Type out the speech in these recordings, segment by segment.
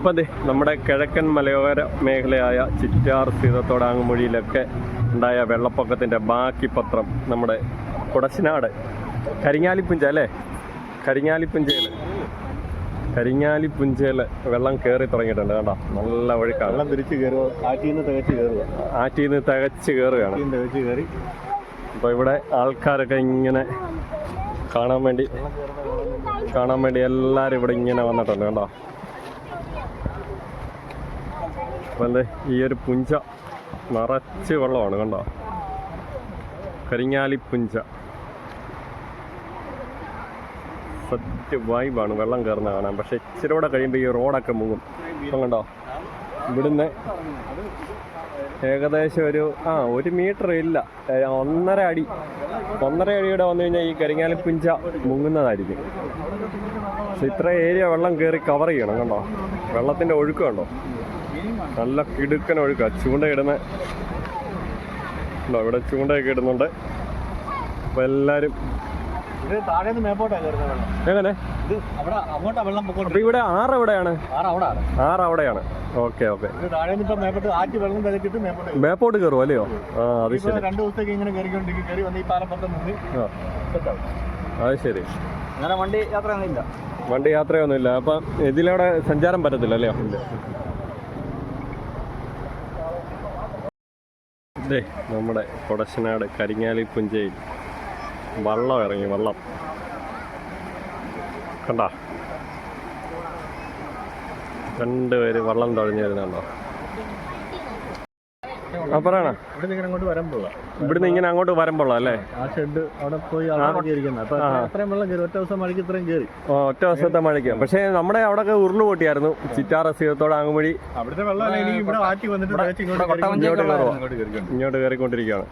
അപ്പോൾ അതെ നമ്മുടെ കിഴക്കൻ മലയോര മേഖലയായ ചിറ്റാർ സീതത്തോടാങ്ങുമൊഴിയിലൊക്കെ ഉണ്ടായ വെള്ളപ്പൊക്കത്തിൻ്റെ ബാക്കി പത്രം നമ്മുടെ കുടശനാട് കരിങ്ങാലിപ്പുഞ്ച അല്ലേ, കരിങ്ങാലിപ്പുഞ്ചയിൽ വെള്ളം കയറി തുടങ്ങിയിട്ടുണ്ട്. കണ്ടോ, നല്ല ഒഴുക്കാണ്. വെള്ളം തിരിച്ച് കയറുക, ആറ്റിൽ നിന്ന് തികച്ച് കയറുകയാണ്. അപ്പോൾ ഇവിടെ ആൾക്കാരൊക്കെ ഇങ്ങനെ കാണാൻ വേണ്ടി എല്ലാവരും ഇവിടെ ഇങ്ങനെ വന്നിട്ടുണ്ട്. കണ്ടോ, അപ്പോൾ എന്താ ഈ ഒരു പുഞ്ച നിറച്ച് വെള്ളമാണ്. കണ്ടോ, കരിങ്ങാലിപ്പുഞ്ച സത്യ വൈബാണ് വെള്ളം കയറുന്ന കാണാൻ. പക്ഷെ ഇച്ചിരി കൂടെ കഴിയുമ്പോൾ ഈ റോഡൊക്കെ മുങ്ങും. ഇപ്പം കണ്ടോ, ഇവിടുന്ന് ഏകദേശം ഒരു 1 മീറ്റർ ഇല്ല, 1.5 അടിയുടെ വന്നു കഴിഞ്ഞാൽ ഈ കരിങ്ങാലിപ്പുഞ്ച മുങ്ങുന്നതായിരിക്കും. പക്ഷെ ഇത്ര ഏരിയ വെള്ളം കയറി കവർ ചെയ്യണം. കണ്ടോ, വെള്ളത്തിൻ്റെ ഒഴുക്ക് കണ്ടോ, നല്ല കിടുക്കൻ ഒഴുക്കാണ്. ചൂണ്ടയിടുന്ന ഇവിടെ ചൂണ്ടയൊക്കെ ഇടുന്നുണ്ട്. അപ്പോൾ എല്ലാവരും എങ്ങനെ അപ്പൊ ഇവിടെ 6 എവിടെയാണ്? 6 അവിടെയാണ്. ഓക്കെ മേപ്പോട്ട് കയറും അല്ലയോ? അത് ശരി, 2 ദിവസത്തേക്ക് ഇങ്ങനെ കയറി വന്ന് ഈ പാലം അത് ശരി. അങ്ങനെ വണ്ടി യാത്രയൊന്നുമില്ല. അപ്പം ഇതിലൂടെ സഞ്ചാരം പറ്റത്തില്ല അല്ലയോ? ഇതേ നമ്മുടെ കുടശനാട് കരിങ്ങാലിപ്പുഞ്ചയിൽ വെള്ളം ഇറങ്ങി. വെള്ളം കണ്ടോ, 2 പേര് വെള്ളം തുഴഞ്ഞു വരുന്നുണ്ടോ? പറയണ ഇവിടുന്ന് ഇങ്ങനെ അങ്ങോട്ട് വരുമ്പോൾ അല്ലേ? ഒറ്റ ദിവസത്തെ മഴയ്ക്ക്. പക്ഷെ നമ്മുടെ അവിടെ ഉരുള് പൊട്ടിയായിരുന്നു ചിറ്റാർ സീതത്തോടാങ്ങുമൊഴി. ഇങ്ങോട്ട് കയറിക്കൊണ്ടിരിക്കുകയാണ്.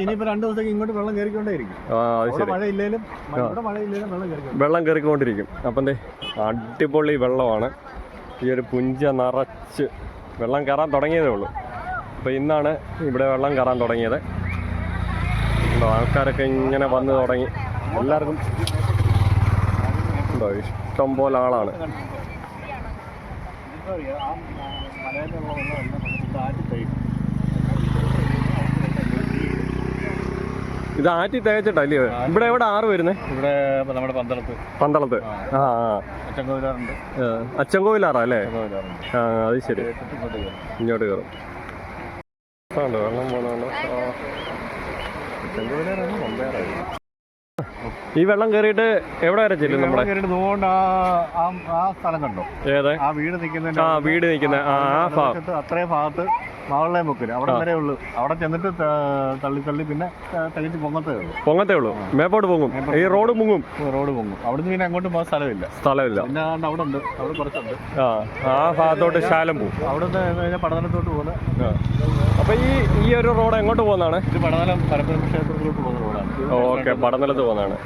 ഇനിയിപ്പോ 2 ദിവസത്തേക്ക് ഇങ്ങോട്ട് വെള്ളം കയറിക്കൊണ്ടേയിരിക്കും. വെള്ളം കയറിക്കൊണ്ടിരിക്കും. അപ്പം അടിപൊളി വെള്ളമാണ്. ഈ ഒരു പുഞ്ച നിറച്ച് വെള്ളം കയറാൻ തുടങ്ങിയതേ ഉള്ളൂ. അപ്പോൾ ഇന്നാണ് ഇവിടെ വെള്ളം കയറാൻ തുടങ്ങിയത്. ആൾക്കാരൊക്കെ ഇങ്ങനെ വന്ന് തുടങ്ങി. എല്ലാവർക്കും ഉണ്ടോ, ഇഷ്ടം പോലെ ആളാണ്. ഇത് ആറ്റി തികച്ചിട്ടല്ലേ? ഇവിടെ എവിടെ 6 വരുന്നത്? ഇവിടെ നമ്മുടെ പന്തളത്ത്. അച്ചൻകോവിലാറാ അല്ലേ? അത് ശരി. ഇങ്ങോട്ട് കയറും. വെള്ളം പോകുന്നുണ്ട്. ഈ വെള്ളം കയറിയിട്ട് എവിടെ വരെ ചെല്ലും? നമ്മുടെ ആ സ്ഥലം കണ്ടോ, ഏത് ആ വീട് നിൽക്കുന്ന അത്രയും ഭാഗത്ത് മാവളെ മുക്കില് അവിടെ വരെ ഉള്ളു. അവിടെ ചെന്നിട്ട് തള്ളി പിന്നെ തികച്ച് പൊങ്ങത്തേ ഉള്ളൂ. മേപ്പോട്ട് പൊങ്ങും. ഈ റോഡ് മുങ്ങും. അവിടുന്ന് പിന്നെ അങ്ങോട്ട് പോകാൻ സ്ഥലമില്ല. പിന്നെ അവിടെ ഉണ്ട്, അവിടെ കുറച്ചുണ്ട്. ആ ഭാഗത്തോട്ട് ശാലം പോകും. അവിടുന്ന് പടനിലത്തോട്ട് പോകുന്നത്. അപ്പൊ ഈ ഒരു റോഡ് എങ്ങോട്ട് പോകുന്നതാണ്? ഇത് പടനിലം പരപ്പനമ്പ ക്ഷേത്രത്തിലോട്ട് പോകുന്ന റോഡാണ്. ഓക്കെ, പടനിലത്ത് പോകുന്നതാണ്.